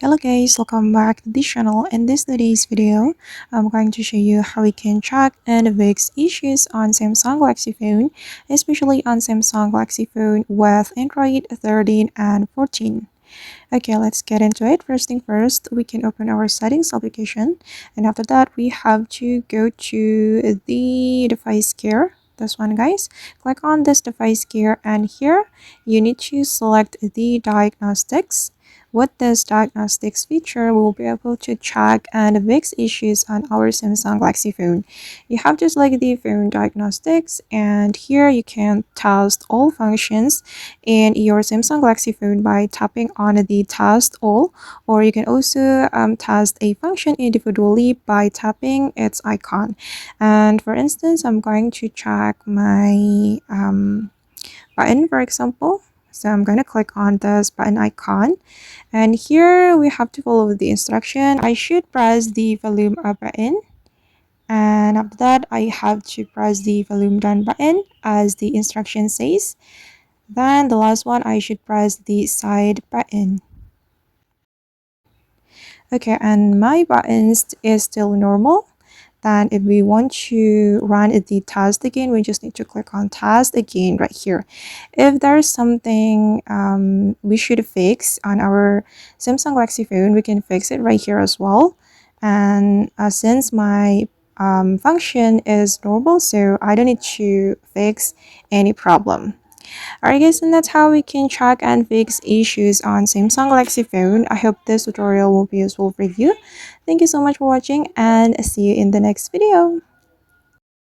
Hello guys, welcome back to this channel. In today's video, I'm going to show you how we can track and fix issues on Samsung Galaxy phone, especially on Samsung Galaxy phone with Android 13 and 14. Okay, let's get into it. First thing first, we can open our settings application, and after that we have to go to the device care. This one, guys, click on this device care, and here you need to select the diagnostics. With this diagnostics feature, we'll be able to check and fix issues on our Samsung Galaxy phone. You have to select the phone diagnostics, and here you can test all functions in your Samsung Galaxy phone by tapping on the test all, or you can also test a function individually by tapping its icon. And for instance, I'm going to check my button, for example. So I'm going to click on this button icon, and here we have to follow the instruction. I should press the volume up button, and after that I have to press the volume down button as the instruction says. Then the last one, I should press the side button. Okay, and my buttons is still normal. Then if we want to run the test again, we just need to click on test again right here. If there's something we should fix on our Samsung Galaxy phone, we can fix it right here as well. And since my function is normal, so I don't need to fix any problem. Alright guys, and that's how we can track and fix issues on Samsung Galaxy phone. I hope this tutorial will be useful for you. Thank you so much for watching, and see you in the next video.